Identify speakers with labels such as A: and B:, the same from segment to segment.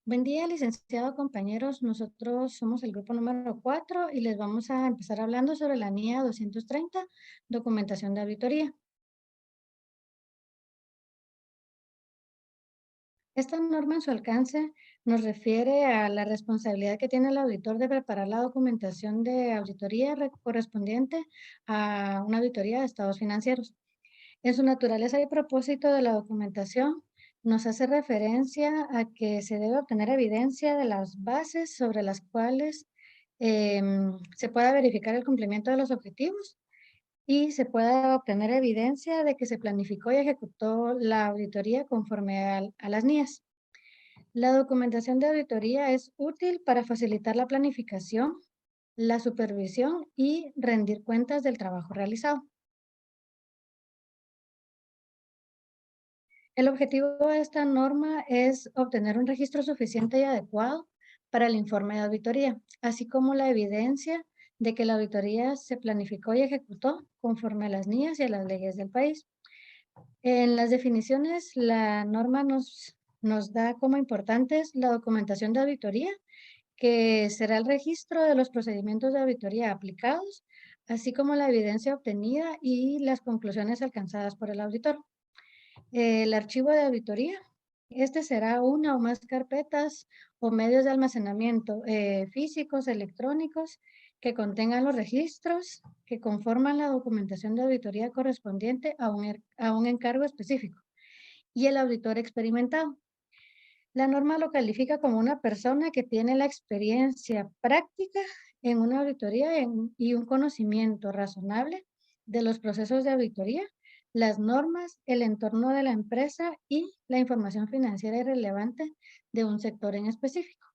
A: Buen día, licenciado, compañeros. Nosotros somos el grupo número 4 y les vamos a empezar hablando sobre la NIA 230, documentación de auditoría. Esta norma en su alcance nos refiere a la responsabilidad que tiene el auditor de preparar la documentación de auditoría correspondiente a una auditoría de estados financieros. En su naturaleza y propósito de la documentación, nos hace referencia a que se debe obtener evidencia de las bases sobre las cuales se pueda verificar el cumplimiento de los objetivos y se pueda obtener evidencia de que se planificó y ejecutó la auditoría conforme a las NIAs. La documentación de auditoría es útil para facilitar la planificación, la supervisión y rendir cuentas del trabajo realizado. El objetivo de esta norma es obtener un registro suficiente y adecuado para el informe de auditoría, así como la evidencia de que la auditoría se planificó y ejecutó conforme a las NIAs y a las leyes del país. En las definiciones, la norma nos da como importantes la documentación de auditoría, que será el registro de los procedimientos de auditoría aplicados, así como la evidencia obtenida y las conclusiones alcanzadas por el auditor. El archivo de auditoría. Este será una o más carpetas o medios de almacenamiento físicos, electrónicos, que contengan los registros que conforman la documentación de auditoría correspondiente a un encargo específico y el auditor experimentado. La norma lo califica como una persona que tiene la experiencia práctica en una auditoría y un conocimiento razonable de los procesos de auditoría, las normas, el entorno de la empresa y la información financiera irrelevante de un sector en específico.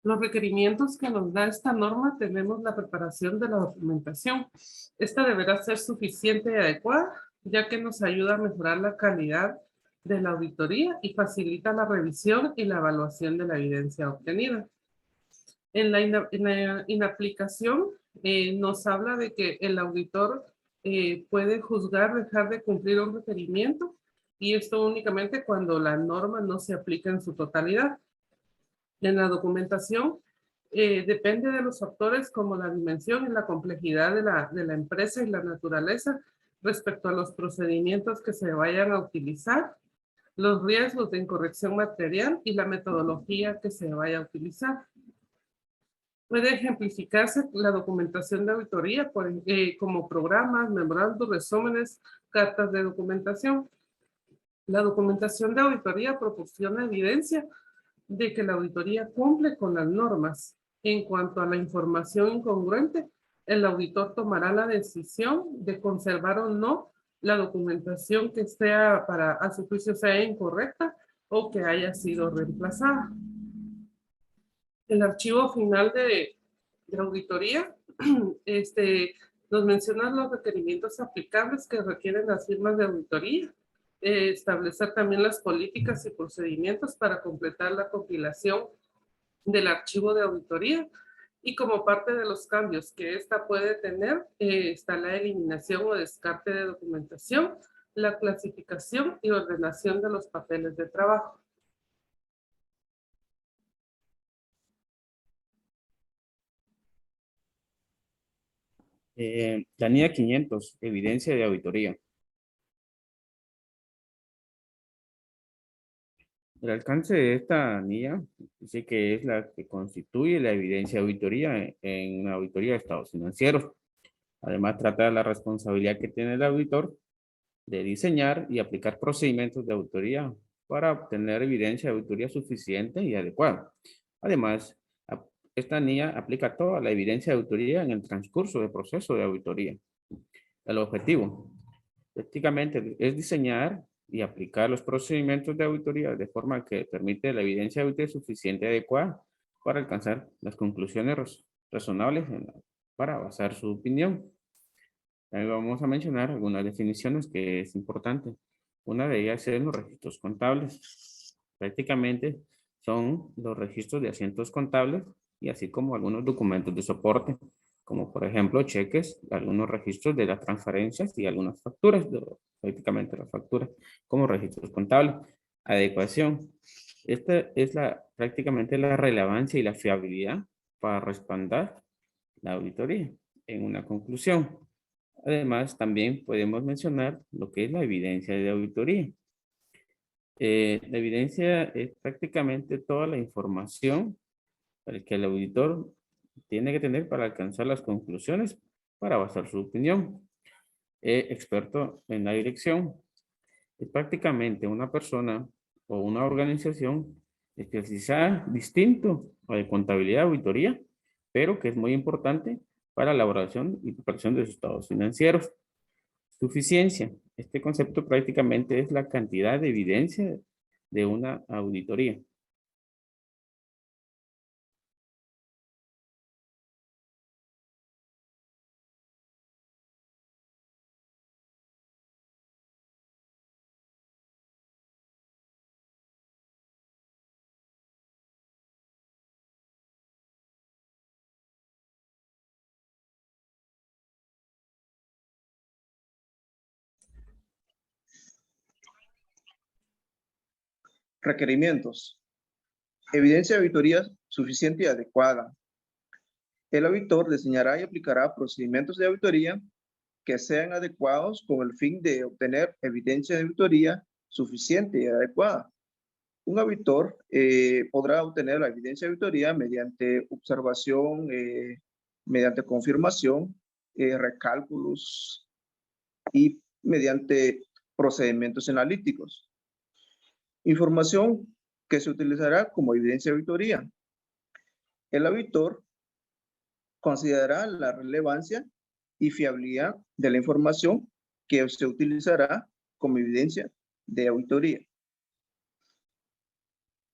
B: Los requerimientos que nos da esta norma tenemos la preparación de la documentación. Esta deberá ser suficiente y adecuada, ya que nos ayuda a mejorar la calidad de la auditoría y facilita la revisión y la evaluación de la evidencia obtenida. En la inaplicación nos habla de que el auditor puede juzgar dejar de cumplir un requerimiento y esto únicamente cuando la norma no se aplica en su totalidad. En la documentación depende de los factores como la dimensión y la complejidad de la empresa y la naturaleza respecto a los procedimientos que se vayan a utilizar, los riesgos de incorrección material y la metodología que se vaya a utilizar. Puede ejemplificarse la documentación de auditoría como programas, memorandos, resúmenes, cartas de documentación. La documentación de auditoría proporciona evidencia de que la auditoría cumple con las normas. En cuanto a la información incongruente, el auditor tomará la decisión de conservar o no la documentación que sea a su juicio sea incorrecta o que haya sido reemplazada. El archivo final de auditoría nos menciona los requerimientos aplicables que requieren las firmas de auditoría, establecer también las políticas y procedimientos para completar la compilación del archivo de auditoría y como parte de los cambios que ésta puede tener está la eliminación o descarte de documentación, la clasificación y ordenación de los papeles de trabajo.
C: La NIA 500, evidencia de auditoría. El alcance de esta NIA dice que es la que constituye la evidencia de auditoría en una auditoría de estados financieros. Además, trata de la responsabilidad que tiene el auditor de diseñar y aplicar procedimientos de auditoría para obtener evidencia de auditoría suficiente y adecuada. Además, esta NIA aplica toda la evidencia de auditoría en el transcurso del proceso de auditoría. El objetivo, prácticamente, es diseñar y aplicar los procedimientos de auditoría de forma que permite la evidencia de auditoría suficiente y adecuada para alcanzar las conclusiones razonables para basar su opinión. Ahí vamos a mencionar algunas definiciones que es importante. Una de ellas es los registros contables. Prácticamente son los registros de asientos contables y así como algunos documentos de soporte como por ejemplo cheques, algunos registros de las transferencias y algunas facturas, prácticamente las facturas, como registros contables. Adecuación. Esta es prácticamente la relevancia y la fiabilidad para respaldar la auditoría en una conclusión. Además, también podemos mencionar lo que es la evidencia de auditoría. La evidencia es prácticamente toda la información que el auditor tiene que tener para alcanzar las conclusiones para basar su opinión. Experto en la dirección es prácticamente una persona o una organización especializada distinto a de contabilidad, auditoría, pero que es muy importante para la elaboración y preparación de sus estados financieros. Suficiencia. Este concepto prácticamente es la cantidad de evidencia de una auditoría.
D: Requerimientos. Evidencia de auditoría suficiente y adecuada. El auditor diseñará y aplicará procedimientos de auditoría que sean adecuados con el fin de obtener evidencia de auditoría suficiente y adecuada. Un auditor podrá obtener la evidencia de auditoría mediante observación, mediante confirmación, recálculos y mediante procedimientos analíticos. Información que se utilizará como evidencia de auditoría. El auditor considerará la relevancia y fiabilidad de la información que se utilizará como evidencia de auditoría.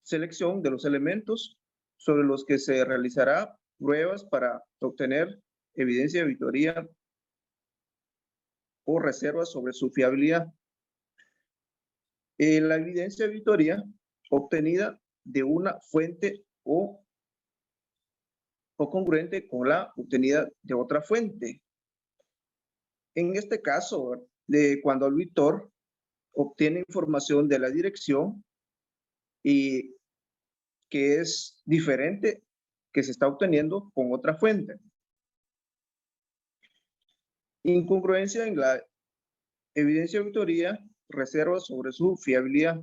D: Selección de los elementos sobre los que se realizará pruebas para obtener evidencia de auditoría o reservas sobre su fiabilidad. La evidencia de auditoría obtenida de una fuente o congruente con la obtenida de otra fuente. En este caso, cuando el auditor obtiene información de la dirección y que es diferente que se está obteniendo con otra fuente. Incongruencia en la evidencia de auditoría, reserva sobre su fiabilidad.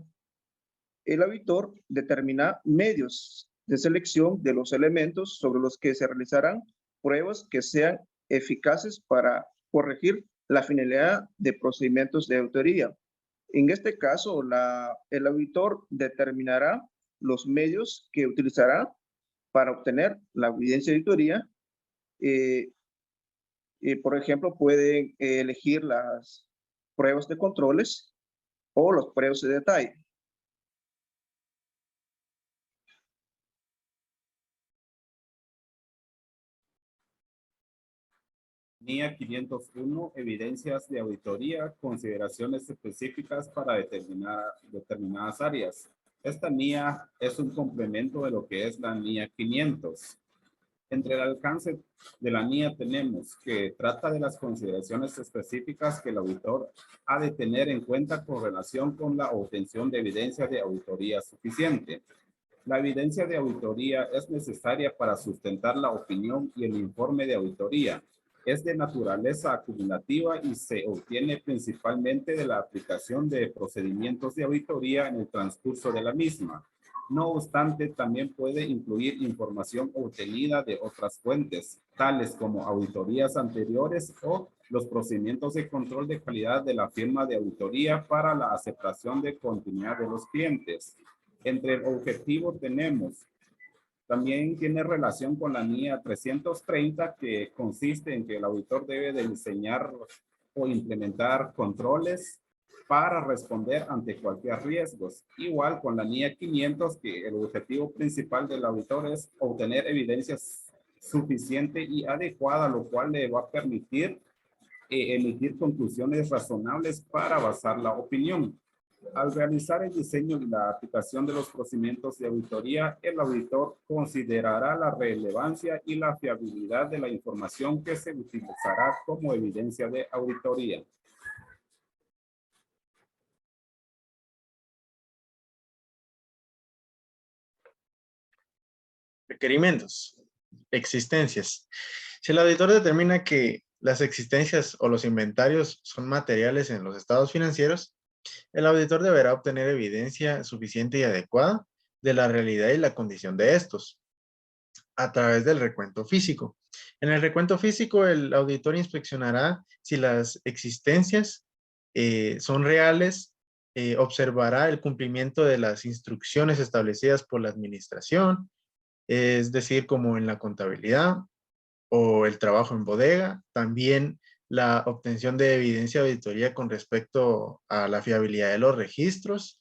D: El auditor determina medios de selección de los elementos sobre los que se realizarán pruebas que sean eficaces para corregir la finalidad de procedimientos de auditoría. En este caso, el auditor determinará los medios que utilizará para obtener la evidencia de auditoría. Por ejemplo, pueden elegir las pruebas de controles o los pruebas de detalle.
E: NIA 501, evidencias de auditoría, consideraciones específicas para determinadas áreas. Esta NIA es un complemento de lo que es la NIA 500. Entre el alcance de la NIA tenemos que trata de las consideraciones específicas que el auditor ha de tener en cuenta con relación con la obtención de evidencia de auditoría suficiente. La evidencia de auditoría es necesaria para sustentar la opinión y el informe de auditoría. Es de naturaleza acumulativa y se obtiene principalmente de la aplicación de procedimientos de auditoría en el transcurso de la misma. No obstante, también puede incluir información obtenida de otras fuentes, tales como auditorías anteriores o los procedimientos de control de calidad de la firma de auditoría para la aceptación de continuidad de los clientes. Entre el objetivo tenemos, también tiene relación con la NIA 330, que consiste en que el auditor debe de diseñar o implementar controles para responder ante cualquier riesgo. Igual con la NIA 500, que el objetivo principal del auditor es obtener evidencia suficiente y adecuada, lo cual le va a permitir emitir conclusiones razonables para basar la opinión. Al realizar el diseño y la aplicación de los procedimientos de auditoría, el auditor considerará la relevancia y la fiabilidad de la información que se utilizará como evidencia de auditoría.
F: Requerimientos. Existencias. Si el auditor determina que las existencias o los inventarios son materiales en los estados financieros, el auditor deberá obtener evidencia suficiente y adecuada de la realidad y la condición de estos a través del recuento físico. En el recuento físico, el auditor inspeccionará si las existencias son reales, observará el cumplimiento de las instrucciones establecidas por la administración, es decir, como en la contabilidad o el trabajo en bodega, también la obtención de evidencia de auditoría con respecto a la fiabilidad de los registros,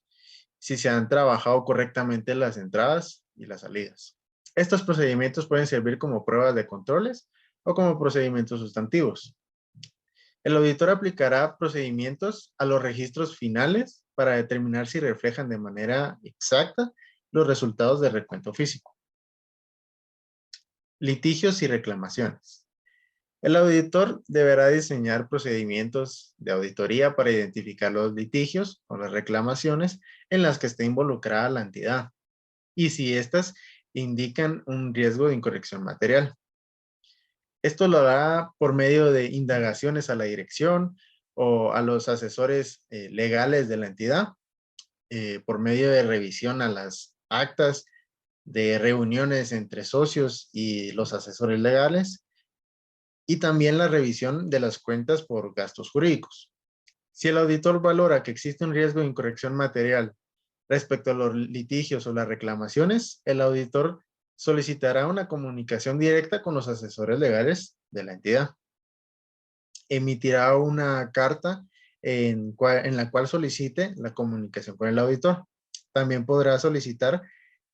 F: si se han trabajado correctamente las entradas y las salidas. Estos procedimientos pueden servir como pruebas de controles o como procedimientos sustantivos. El auditor aplicará procedimientos a los registros finales para determinar si reflejan de manera exacta los resultados del recuento físico. Litigios y reclamaciones. El auditor deberá diseñar procedimientos de auditoría para identificar los litigios o las reclamaciones en las que esté involucrada la entidad y si éstas indican un riesgo de incorrección material. Esto lo hará por medio de indagaciones a la dirección o a los asesores legales de la entidad, por medio de revisión a las actas de reuniones entre socios y los asesores legales, y también la revisión de las cuentas por gastos jurídicos. Si el auditor valora que existe un riesgo de incorrección material respecto a los litigios o las reclamaciones, el auditor solicitará una comunicación directa con los asesores legales de la entidad. Emitirá una carta en la cual solicite la comunicación con el auditor. También podrá solicitar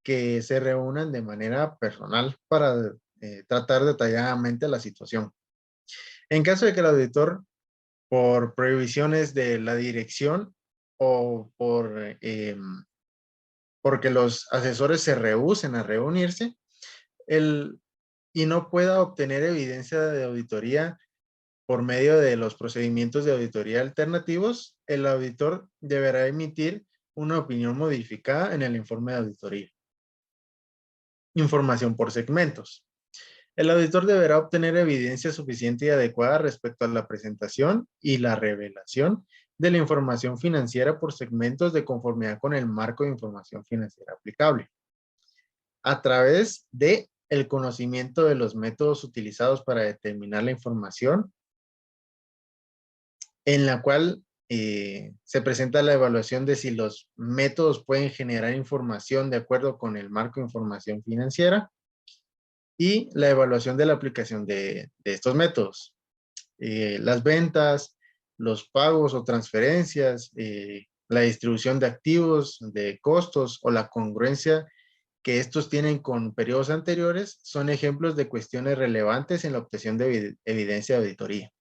F: que se reúnan de manera personal para tratar detalladamente la situación. En caso de que el auditor, por prohibiciones de la dirección o porque los asesores se rehúsen a reunirse y no pueda obtener evidencia de auditoría por medio de los procedimientos de auditoría alternativos, el auditor deberá emitir una opinión modificada en el informe de auditoría. Información por segmentos. El auditor deberá obtener evidencia suficiente y adecuada respecto a la presentación y la revelación de la información financiera por segmentos de conformidad con el marco de información financiera aplicable, a través de el conocimiento de los métodos utilizados para determinar la información, en la cual se presenta la evaluación de si los métodos pueden generar información de acuerdo con el marco de información financiera, y la evaluación de la aplicación de estos métodos. Las ventas, los pagos o transferencias, la distribución de activos, de costos o la congruencia que estos tienen con periodos anteriores son ejemplos de cuestiones relevantes en la obtención de evidencia de auditoría.